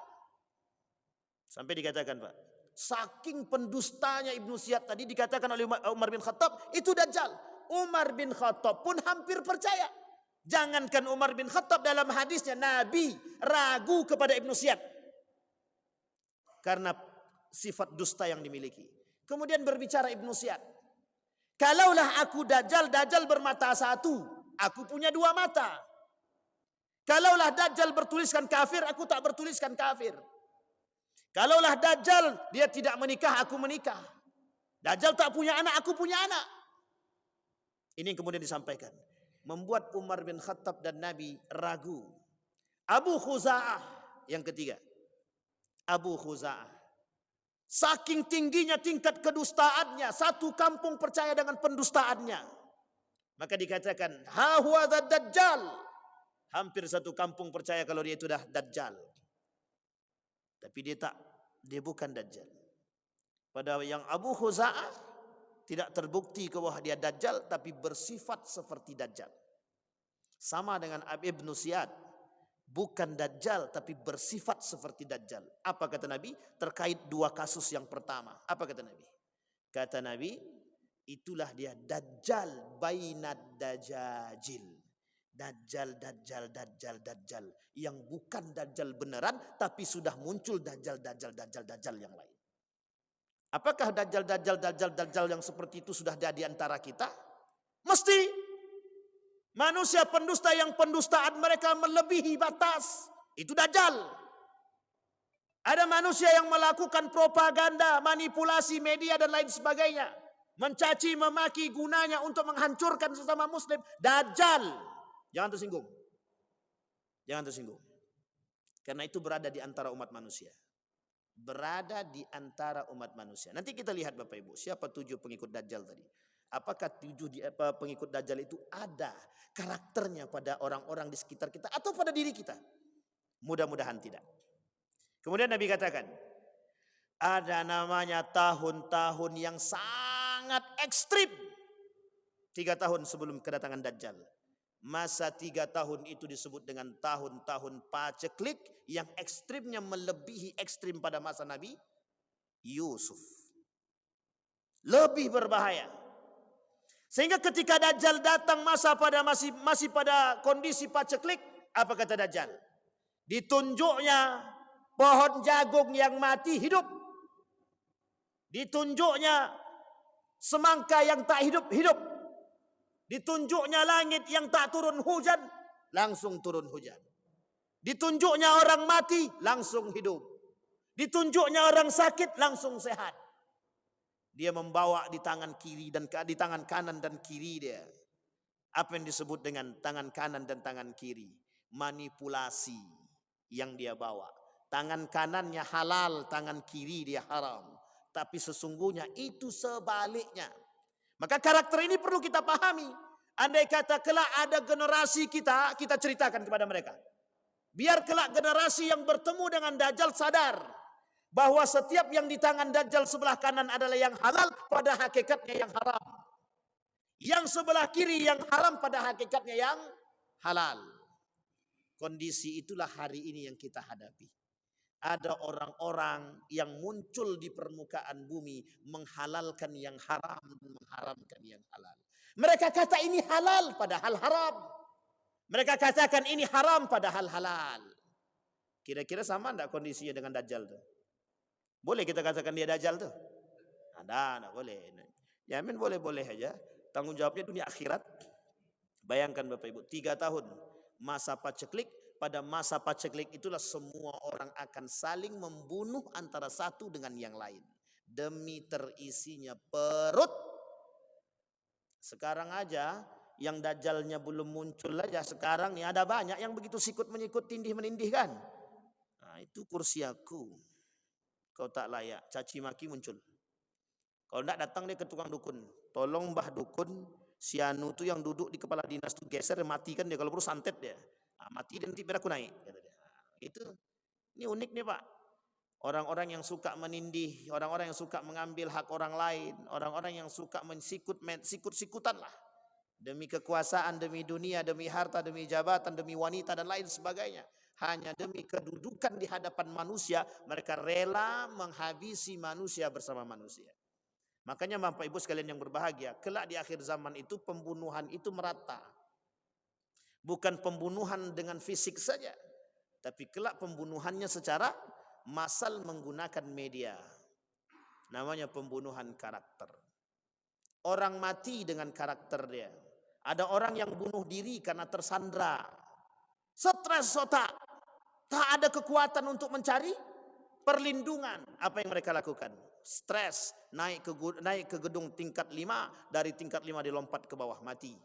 Sampai dikatakan, Pak, saking pendustanya Ibnu Siyad tadi dikatakan oleh Umar bin Khattab, itu Dajjal. Umar bin Khattab pun hampir percaya. Jangankan Umar bin Khattab, dalam hadisnya Nabi ragu kepada Ibnu Siyad karena sifat dusta yang dimiliki. Kemudian berbicara Ibnu Siyad, kalaulah aku Dajjal, Dajjal bermata satu, aku punya 2 mata. Kalaulah Dajjal bertuliskan kafir, aku tak bertuliskan kafir. Kalaulah Dajjal dia tidak menikah, aku menikah. Dajjal tak punya anak, aku punya anak. Ini yang kemudian disampaikan, membuat Umar bin Khattab dan Nabi ragu. Abu Khuza'ah yang ketiga. Abu Khuza'ah, saking tingginya tingkat kedustaannya, satu kampung percaya dengan pendustaannya. Maka dikatakan, huwa Dajjal. Hampir satu kampung percaya kalau dia itu dah Dajjal. Tapi dia bukan Dajjal. Pada yang Abu Khuza'ah tidak terbukti bahwa dia Dajjal, tapi bersifat seperti Dajjal. Sama dengan Ibnu Siyad, bukan Dajjal tapi bersifat seperti Dajjal. Apa kata Nabi terkait 2 kasus yang pertama? Apa kata Nabi? Kata Nabi, itulah dia Dajjal bainad dajajil. Dajjal yang bukan Dajjal beneran, tapi sudah muncul Dajjal yang lain. Apakah Dajjal yang seperti itu sudah ada di antara kita? Mesti. Manusia pendusta yang pendustaan mereka melebihi batas, itu Dajjal. Ada manusia yang melakukan propaganda, manipulasi media dan lain sebagainya. mencaci memaki gunanya untuk menghancurkan sesama muslim. Dajjal. Jangan tersinggung. Jangan tersinggung. Karena itu berada di antara umat manusia. Berada di antara umat manusia. Nanti kita lihat Bapak Ibu, siapa 7 pengikut Dajjal tadi. Apakah 7 pengikut Dajjal itu ada karakternya pada orang-orang di sekitar kita atau pada diri kita? Mudah-mudahan tidak. Kemudian Nabi katakan, ada namanya tahun-tahun yang sangat ekstrim. 3 tahun sebelum kedatangan Dajjal. Masa 3 tahun itu disebut dengan tahun-tahun paceklik yang ekstrimnya melebihi ekstrim pada masa Nabi Yusuf. Lebih berbahaya. Sehingga ketika Dajjal datang masih pada kondisi paceklik, apa kata Dajjal? Ditunjuknya pohon jagung yang mati hidup. Ditunjuknya semangka yang tak hidup. Ditunjuknya langit yang tak turun hujan, langsung turun hujan. Ditunjuknya orang mati, langsung hidup. Ditunjuknya orang sakit, langsung sehat. Dia membawa di tangan kiri dan di tangan kanan dan kiri dia. Apa yang disebut dengan tangan kanan dan tangan kiri? Manipulasi yang dia bawa. Tangan kanannya halal, tangan kiri dia haram. Tapi sesungguhnya itu sebaliknya. Maka karakter ini perlu kita pahami. Andai kata kelak ada generasi kita ceritakan kepada mereka. Biar kelak generasi yang bertemu dengan Dajjal sadar bahwa setiap yang di tangan Dajjal sebelah kanan adalah yang halal, pada hakikatnya yang haram. Yang sebelah kiri yang haram, pada hakikatnya yang halal. Kondisi itulah hari ini yang kita hadapi. Ada orang-orang yang muncul di permukaan bumi menghalalkan yang haram, mengharamkan yang halal. Mereka kata ini halal padahal haram. Mereka katakan ini haram padahal halal. Kira-kira sama enggak kondisinya dengan Dajjal tuh? Boleh kita katakan dia Dajjal tuh? Enggak boleh. Yamin boleh-boleh aja. Tanggung jawabnya dunia akhirat. Bayangkan Bapak Ibu, 3 tahun masa paceklik. Pada masa paceklik itulah semua orang akan saling membunuh antara satu dengan yang lain. Demi terisinya perut. Sekarang aja yang Dajjalnya belum muncul aja. Sekarang nih ada banyak yang begitu sikut-menyikut, tindih-menindih kan. Nah itu kursi aku. Kau tak layak, caci maki muncul. Kalau enggak datang dia ke tukang dukun. Tolong Mbah Dukun, si Anu tuh yang duduk di kepala dinas tuh geser, matikan dia. Kalau perlu santet dia. Mati dan nanti biar aku naik, kata dia. Itu ini unik nih Pak. Orang-orang yang suka menindih, orang-orang yang suka mengambil hak orang lain, orang-orang yang suka sikut-sikutan lah. Demi kekuasaan, demi dunia, demi harta, demi jabatan, demi wanita dan lain sebagainya. Hanya demi kedudukan di hadapan manusia, mereka rela menghabisi manusia bersama manusia. Makanya Bapak Ibu sekalian yang berbahagia, kelak di akhir zaman itu pembunuhan itu merata. Bukan pembunuhan dengan fisik saja, tapi kelak pembunuhannya secara massal menggunakan media. Namanya pembunuhan karakter. Orang mati dengan karakter dia. Ada orang yang bunuh diri karena tersandra. Stres otak. Tak ada kekuatan untuk mencari perlindungan. Apa yang mereka lakukan? Stres, naik ke gedung tingkat 5, dari tingkat 5 dilompat ke bawah, mati.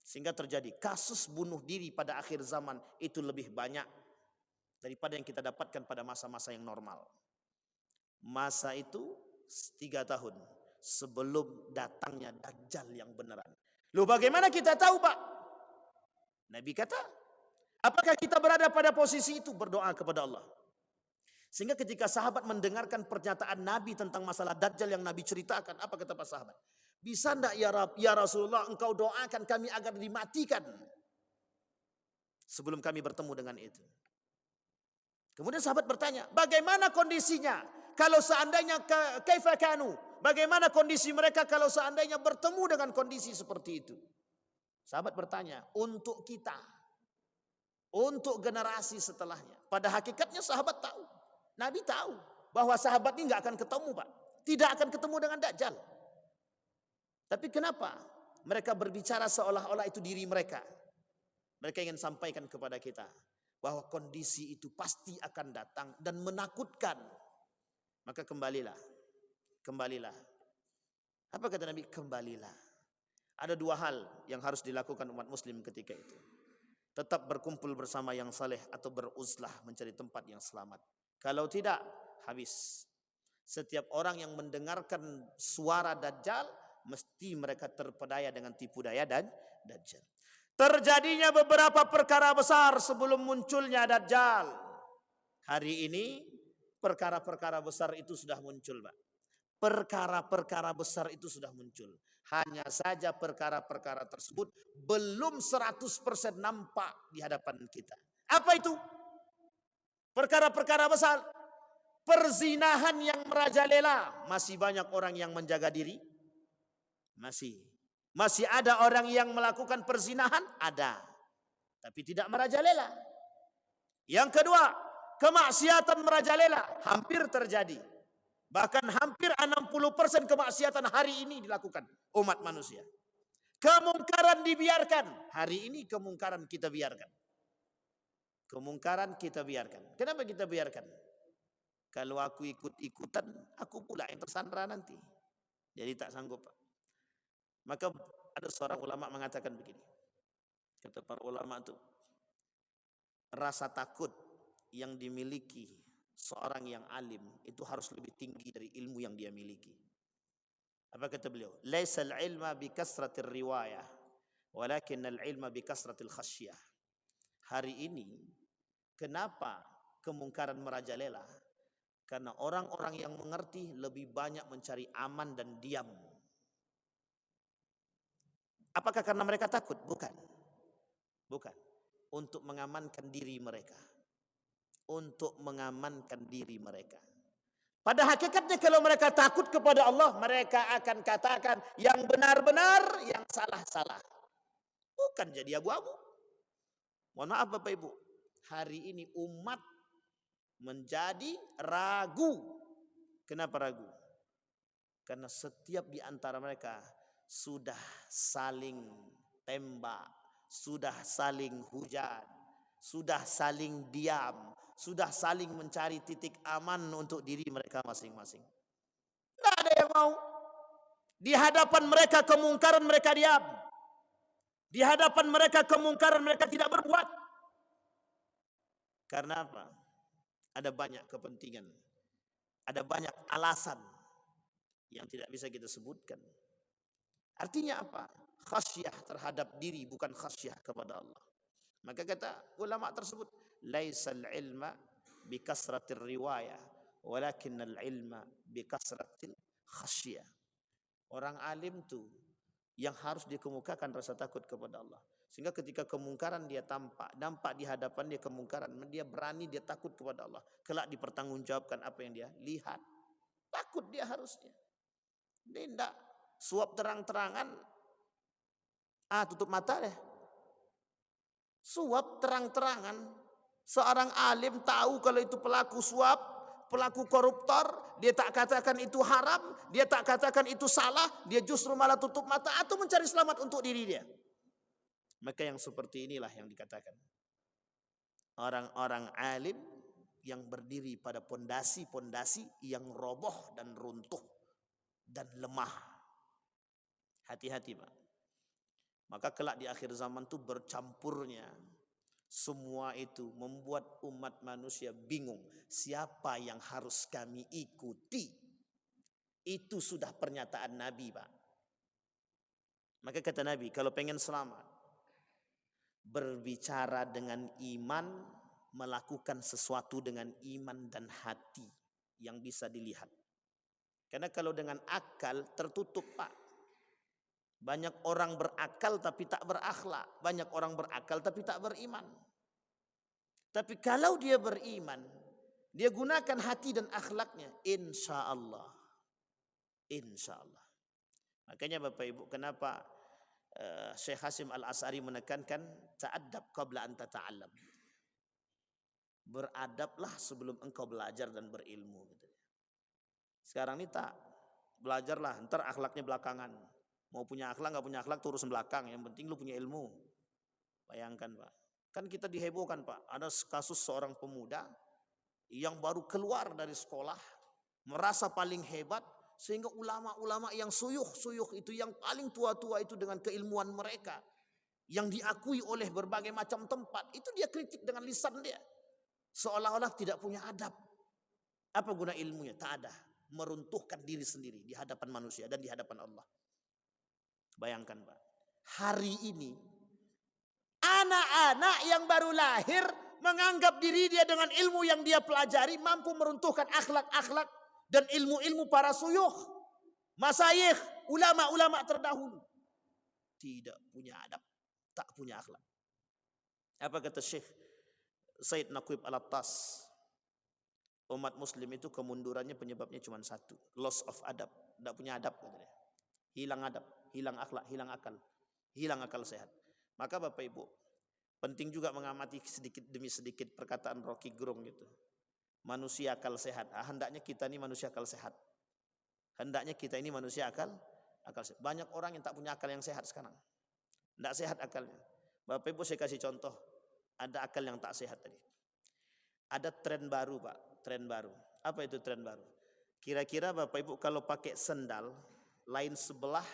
Sehingga terjadi kasus bunuh diri pada akhir zaman itu lebih banyak daripada yang kita dapatkan pada masa-masa yang normal. Masa itu 3 tahun sebelum datangnya Dajjal yang beneran. Loh bagaimana kita tahu Pak? Nabi kata, apakah kita berada pada posisi itu? Berdoa kepada Allah. Sehingga ketika sahabat mendengarkan pernyataan Nabi tentang masalah Dajjal yang Nabi ceritakan, apa kata para sahabat? Bisa enggak ya Rasulullah engkau doakan kami agar dimatikan sebelum kami bertemu dengan itu. Kemudian sahabat bertanya, bagaimana kondisinya kalau seandainya kaifa kanu? Bagaimana kondisi mereka kalau seandainya bertemu dengan kondisi seperti itu? Sahabat bertanya, untuk kita, untuk generasi setelahnya. Pada hakikatnya sahabat tahu, Nabi tahu bahwa sahabat ini enggak akan ketemu Pak. Tidak akan ketemu dengan Dajjal. Tapi kenapa mereka berbicara seolah-olah itu diri mereka? Mereka ingin sampaikan kepada kita bahwa kondisi itu pasti akan datang dan menakutkan. Maka kembalilah Apa kata Nabi? Kembalilah. Ada dua hal yang harus dilakukan umat muslim ketika itu. Tetap berkumpul bersama yang saleh atau beruzlah mencari tempat yang selamat. Kalau tidak, habis. Setiap orang yang mendengarkan suara Dajjal, mesti mereka terpedaya dengan tipu daya dan Dajjal. Terjadinya beberapa perkara besar sebelum munculnya Dajjal. Hari ini perkara-perkara besar itu sudah muncul, Pak. Perkara-perkara besar itu sudah muncul. Hanya saja perkara-perkara tersebut belum 100% nampak di hadapan kita. Apa itu? Perkara-perkara besar. Perzinahan yang merajalela. Masih banyak orang yang menjaga diri? Masih. Masih ada orang yang melakukan perzinahan? Ada. Tapi tidak merajalela. Yang kedua, kemaksiatan merajalela. Hampir terjadi. Bahkan hampir 60% kemaksiatan hari ini dilakukan umat manusia. Kemungkaran dibiarkan. Hari ini kemungkaran kita biarkan. Kemungkaran kita biarkan. Kenapa kita biarkan? Kalau aku ikut-ikutan, aku pula yang tersandra nanti. Jadi tak sanggup, Pak. Maka ada seorang ulama mengatakan begini. Kata para ulama itu, rasa takut yang dimiliki seorang yang alim itu harus lebih tinggi dari ilmu yang dia miliki. Apa kata beliau? Laisal ilma bi kasratir riwayah, walakin al ilma bi kasratil khasyah. Hari ini kenapa kemungkaran merajalela? Karena orang-orang yang mengerti lebih banyak mencari aman dan diam. Apakah karena mereka takut? Bukan. Bukan. Untuk mengamankan diri mereka. Untuk mengamankan diri mereka. Pada hakikatnya kalau mereka takut kepada Allah, mereka akan katakan yang benar-benar, yang salah-salah. Bukan jadi abu-abu. Mohon maaf Bapak Ibu, hari ini umat menjadi ragu. Kenapa ragu? Karena setiap di antara mereka sudah saling tembak, sudah saling hujan, sudah saling diam, sudah saling mencari titik aman untuk diri mereka masing-masing. Tidak ada yang mau. Di hadapan mereka kemungkaran mereka diam. Di hadapan mereka kemungkaran mereka tidak berbuat. Karena apa? Ada banyak kepentingan. Ada banyak alasan yang tidak bisa kita sebutkan. Artinya apa? Khasyah terhadap diri, bukan khasyah kepada Allah. Maka kata ulama tersebut, laisal ilma bi kasratir riwayah, walakinnal ilma bi kasratil khasyah. Orang alim tu yang harus dikemukakan rasa takut kepada Allah. Sehingga ketika kemungkaran dia nampak di hadapan dia kemungkaran, dia berani, dia takut kepada Allah. Kelak dipertanggungjawabkan apa yang dia lihat. Takut dia harusnya. Dia tidak suap terang-terangan. Tutup mata deh. Suap terang-terangan. Seorang alim tahu kalau itu pelaku suap, pelaku koruptor, dia tak katakan itu haram, dia tak katakan itu salah, dia justru malah tutup mata atau mencari selamat untuk diri dia. Maka yang seperti inilah yang dikatakan orang-orang alim yang berdiri pada pondasi-pondasi yang roboh dan runtuh dan lemah. Hati-hati Pak. Maka kelak di akhir zaman itu bercampurnya semua itu membuat umat manusia bingung. Siapa yang harus kami ikuti? Itu sudah pernyataan Nabi Pak. Maka kata Nabi, kalau pengen selamat, berbicara dengan iman, melakukan sesuatu dengan iman dan hati yang bisa dilihat. Karena kalau dengan akal tertutup Pak. Banyak orang berakal tapi tak berakhlak. Banyak orang berakal tapi tak beriman. Tapi kalau dia beriman, dia gunakan hati dan akhlaknya, insya Allah. Insya Allah. Makanya Bapak Ibu, kenapa Syekh Hasim Al-As'ari menekankan ta'addab qabla an tata'allam. Beradablah sebelum engkau belajar dan berilmu. Sekarang ini tak, belajarlah, ntar akhlaknya belakangan. Mau punya akhlak nggak punya akhlak urusan belakang, yang penting lu punya ilmu. Bayangkan Pak, kan kita dihebohkan Pak, ada kasus seorang pemuda yang baru keluar dari sekolah, merasa paling hebat, Sehingga ulama-ulama yang suyuh-suyuh itu, yang paling tua-tua itu dengan keilmuan mereka, yang diakui oleh berbagai macam tempat, itu dia kritik dengan lisan dia. Seolah-olah tidak punya adab. Apa guna ilmunya? Tak ada. Meruntuhkan diri sendiri di hadapan manusia dan di hadapan Allah. Bayangkan Pak, hari ini anak-anak yang baru lahir menganggap diri dia dengan ilmu yang dia pelajari mampu meruntuhkan akhlak-akhlak dan ilmu-ilmu para suyuh, masyayikh, ulama-ulama terdahulu. Tidak punya adab, tak punya akhlak. Apa kata Syekh Said Naqib Al-Attas? Umat muslim itu kemundurannya penyebabnya cuma satu, loss of adab. Tidak punya adab katanya. Hilang adab, hilang akhlak, hilang akal sehat. Maka Bapak Ibu, penting juga mengamati sedikit demi sedikit perkataan Rocky Gerung gitu. Manusia akal sehat. Hendaknya kita ini manusia akal sehat. Hendaknya kita ini manusia akal sehat. Banyak orang yang tak punya akal yang sehat sekarang. Tidak sehat akalnya. Bapak Ibu saya kasih contoh. Ada akal yang tak sehat tadi. Ada tren baru Pak. Tren baru. Apa itu tren baru? Kira-kira Bapak Ibu kalau pakai sendal lain sebelah,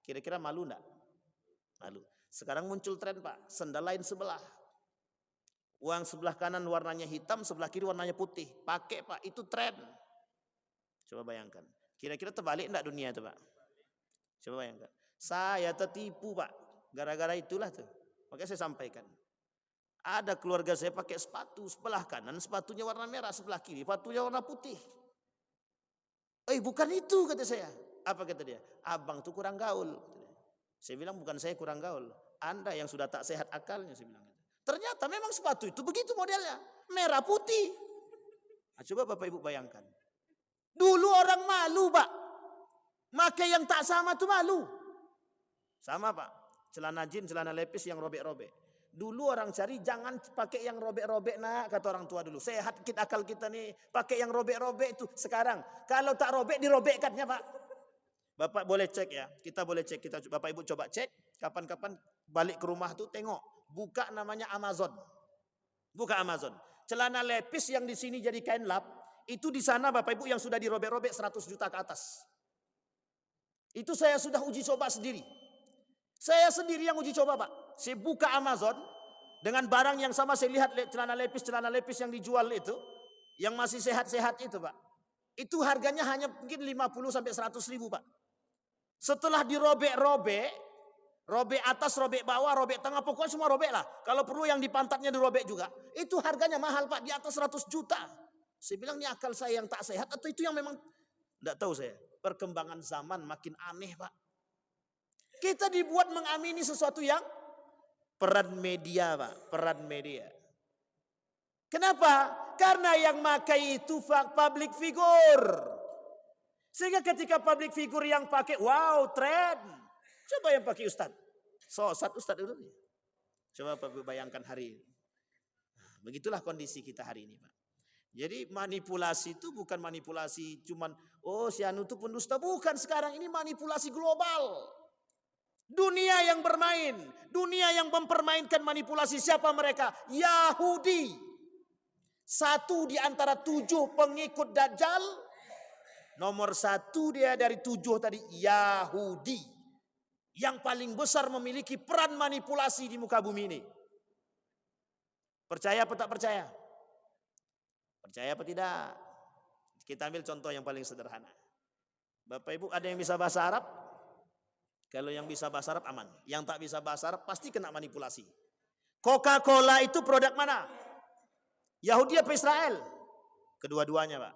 kira-kira malu enggak? Malu. Sekarang muncul tren Pak. Sendal lain sebelah. Uang sebelah kanan warnanya hitam, sebelah kiri warnanya putih. Pakai Pak, itu tren. Coba bayangkan. Kira-kira terbalik enggak dunia itu Pak? Coba bayangkan. Saya tertipu Pak. Gara-gara itulah tuh. Makanya saya sampaikan. Ada keluarga saya pakai sepatu sebelah kanan, sepatunya warna merah, sebelah kiri sepatunya warna putih. Bukan itu kata saya. Apa kata dia? Abang tuh kurang gaul. Saya bilang bukan saya kurang gaul. Anda yang sudah tak sehat akalnya, saya bilang. Ternyata memang sepatu itu begitu modelnya. Merah putih. Nah, coba Bapak Ibu bayangkan. Dulu orang malu Pak. Pakai yang tak sama tuh malu. Sama Pak. Celana jeans, celana lepis yang robek-robek. Dulu orang cari jangan pakai yang robek-robek nak, kata orang tua dulu. Sehat kita akal kita nih. Pakai yang robek-robek itu. Sekarang kalau tak robek dirobekkannya Pak. Bapak boleh cek ya. Kita boleh cek. Bapak Ibu coba cek. Kapan-kapan balik ke rumah tuh tengok. Buka namanya Amazon. Buka Amazon. Celana lepis yang di sini jadi kain lap. Itu di sana Bapak Ibu yang sudah dirobek-robek 100 juta ke atas. Itu saya sudah uji coba sendiri. Saya sendiri yang uji coba Pak. Saya buka Amazon. Dengan barang yang sama saya lihat celana lepis yang dijual itu. Yang masih sehat-sehat itu Pak. Itu harganya hanya mungkin 50 sampai 100 ribu Pak. Setelah dirobek-robek. Robek atas, robek bawah, robek tengah, pokoknya semua robek lah. Kalau perlu yang di pantatnya dirobek juga. Itu harganya mahal Pak, di atas 100 juta. Saya bilang ini akal saya yang tak sehat atau itu yang memang, tidak tahu saya. Perkembangan zaman makin aneh Pak. Kita dibuat mengamini sesuatu yang peran media Pak, peran media. Kenapa? Karena yang makai itu public figure. Sehingga ketika public figure yang pakai, wow tren. Coba yang pakai Ustadz. Ustadz itu. Coba Bapak bayangkan hari ini. Nah, begitulah kondisi kita hari ini Pak. Jadi manipulasi itu bukan manipulasi cuman, si anu itu pendusta. Bukan, sekarang ini manipulasi global. Dunia yang bermain. Dunia yang mempermainkan manipulasi. Siapa mereka? Yahudi. 1 di antara 7 pengikut Dajjal. Nomor 1 dia dari 7 tadi, Yahudi. Yang paling besar memiliki peran manipulasi di muka bumi ini. Percaya apa tak percaya? Percaya apa tidak? Kita ambil contoh yang paling sederhana. Bapak Ibu ada yang bisa bahasa Arab? Kalau yang bisa bahasa Arab aman. Yang tak bisa bahasa Arab pasti kena manipulasi. Coca-Cola itu produk mana? Yahudi apa Israel? Kedua-duanya Pak.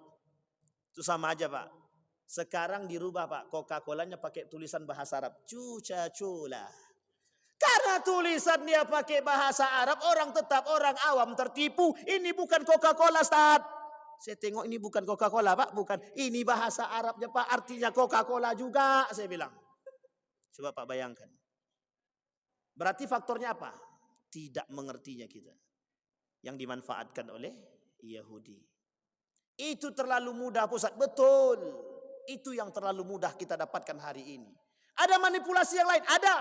Itu sama aja Pak. Sekarang dirubah Pak, Coca-Colanya pakai tulisan bahasa Arab, Cuca-Cula. Karena tulisan dia pakai bahasa Arab, orang awam tertipu. Ini bukan Coca-Cola Ustaz. Saya tengok ini bukan Coca-Cola Pak, bukan. Ini bahasa Arabnya Pak, artinya Coca-Cola juga, saya bilang. Coba Pak bayangkan. Berarti faktornya apa? Tidak mengertinya kita. Yang dimanfaatkan oleh Yahudi. Itu terlalu mudah pusat, betul. Itu yang terlalu mudah kita dapatkan hari ini. Ada manipulasi yang lain? Ada.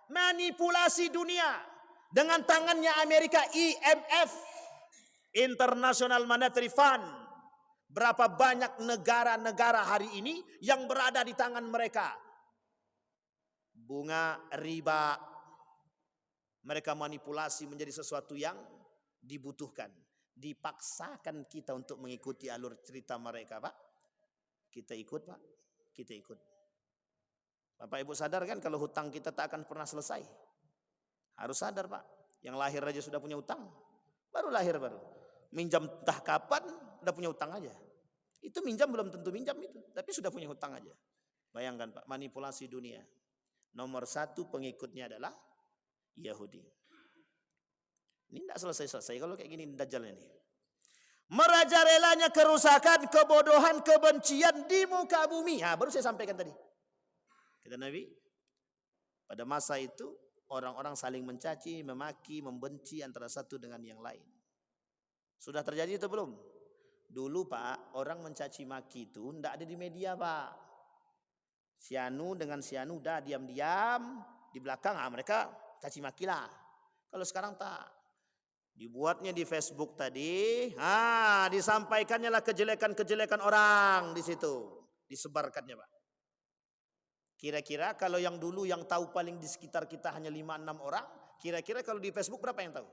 Manipulasi dunia. Dengan tangannya Amerika, IMF. International Monetary Fund. Berapa banyak negara-negara hari ini yang berada di tangan mereka. Bunga riba. Mereka manipulasi menjadi sesuatu yang dibutuhkan. Dipaksakan kita untuk mengikuti alur cerita mereka, Pak. Kita ikut, Pak. Kita ikut. Bapak Ibu sadar kan kalau hutang kita tak akan pernah selesai. Harus sadar, Pak. Yang lahir aja sudah punya hutang. Baru lahir baru. Minjam entah kapan, udah punya hutang aja. Itu minjam belum tentu minjam itu. Tapi sudah punya hutang aja. Bayangkan, Pak, manipulasi dunia. Nomor 1 pengikutnya adalah Yahudi. Ini tidak selesai-selesai kalau kayak gini Dajjal ini. Merajalelanya kerusakan, kebodohan, kebencian di muka bumi. Nah, baru saya sampaikan tadi. Kata Nabi, pada masa itu orang-orang saling mencaci, memaki, membenci antara satu dengan yang lain. Sudah terjadi itu belum? Dulu, Pak, orang mencaci maki itu tidak ada di media, Pak. Si anu dengan si anu udah diam-diam di belakang, mereka caci maki lah. Kalau sekarang tak. Dibuatnya di Facebook tadi, disampaikannya lah kejelekan-kejelekan orang di situ, disebarkannya, Pak. Kira-kira kalau yang dulu yang tahu paling di sekitar kita hanya 5-6 orang, kira-kira kalau di Facebook berapa yang tahu?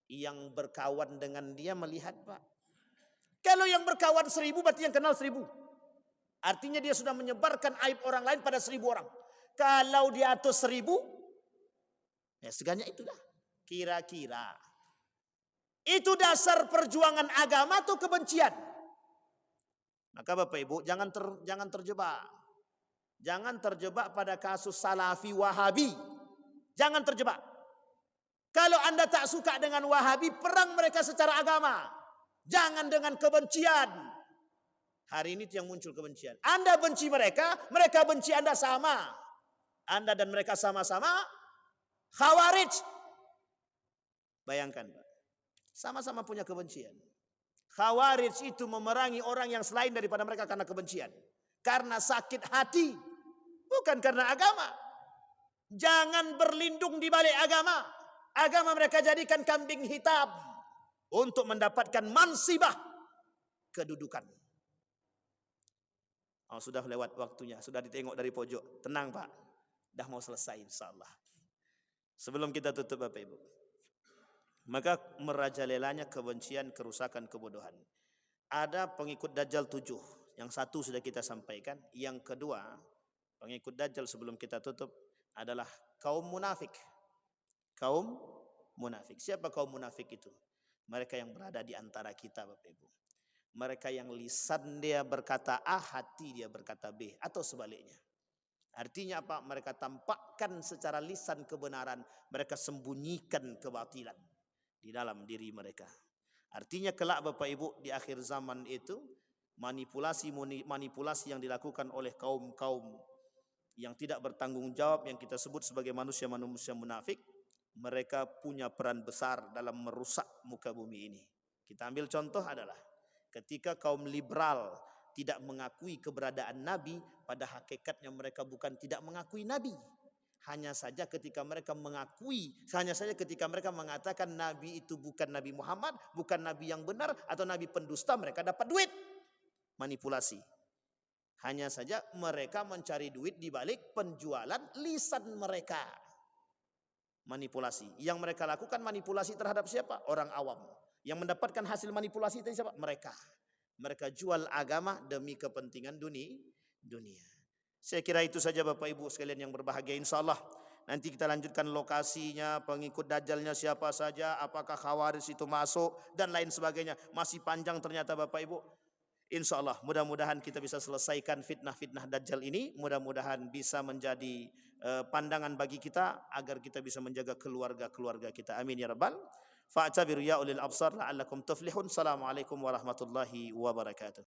Yang berkawan dengan dia melihat, Pak. Kalau yang berkawan 1000 berarti yang kenal 1000. Artinya dia sudah menyebarkan aib orang lain pada 1000 orang. Kalau di atas 1000, ya seganyak itulah. Kira-kira. Itu dasar perjuangan agama atau kebencian? Maka Bapak Ibu jangan terjebak. Jangan terjebak pada kasus Salafi Wahabi. Jangan terjebak. Kalau Anda tak suka dengan Wahabi, perang mereka secara agama. Jangan dengan kebencian. Hari ini yang muncul kebencian. Anda benci mereka, mereka benci Anda sama. Anda dan mereka sama-sama Khawarij. Bayangkan, Pak. Sama-sama punya kebencian. Khawarij itu memerangi orang yang selain daripada mereka karena kebencian. Karena sakit hati. Bukan karena agama. Jangan berlindung di balik agama. Agama mereka jadikan kambing hitam. Untuk mendapatkan mansibah. Kedudukan. Oh, sudah lewat waktunya. Sudah ditengok dari pojok. Tenang, Pak. Dah mau selesai insyaAllah. Sebelum kita tutup, Bapak Ibu. Maka merajalelanya kebencian, kerusakan, kebodohan. Ada pengikut Dajjal 7. Yang satu sudah kita sampaikan. Yang kedua, pengikut Dajjal sebelum kita tutup adalah kaum munafik. Kaum munafik. Siapa kaum munafik itu? Mereka yang berada di antara kita, Bapak Ibu. Mereka yang lisan dia berkata A, hati dia berkata B. Atau sebaliknya. Artinya apa? Mereka tampakkan secara lisan kebenaran. Mereka sembunyikan kebatilan di dalam diri mereka. Artinya kelak Bapak Ibu di akhir zaman itu manipulasi yang dilakukan oleh kaum-kaum yang tidak bertanggung jawab yang kita sebut sebagai manusia-manusia munafik, mereka punya peran besar dalam merusak muka bumi ini. Kita ambil contoh adalah ketika kaum liberal tidak mengakui keberadaan Nabi, pada hakikatnya mereka bukan tidak mengakui Nabi. Hanya saja ketika mereka mengatakan Nabi itu bukan Nabi Muhammad, bukan Nabi yang benar, atau Nabi pendusta, mereka dapat duit. Manipulasi. Hanya saja mereka mencari duit di balik penjualan lisan mereka. Manipulasi. Yang mereka lakukan manipulasi terhadap siapa? Orang awam. Yang mendapatkan hasil manipulasi itu siapa? Mereka. Mereka jual agama demi kepentingan dunia. Saya kira itu saja Bapak Ibu sekalian yang berbahagia. InsyaAllah nanti kita lanjutkan lokasinya, pengikut Dajjalnya siapa saja, apakah Khawarij itu masuk dan lain sebagainya. Masih panjang ternyata Bapak Ibu. InsyaAllah mudah-mudahan kita bisa selesaikan fitnah-fitnah Dajjal ini. Mudah-mudahan bisa menjadi pandangan bagi kita agar kita bisa menjaga keluarga-keluarga kita. Amin ya Rabbal. Fa'tabiru ya ulil absar la'allakum tuflihun. Assalamualaikum warahmatullahi wabarakatuh.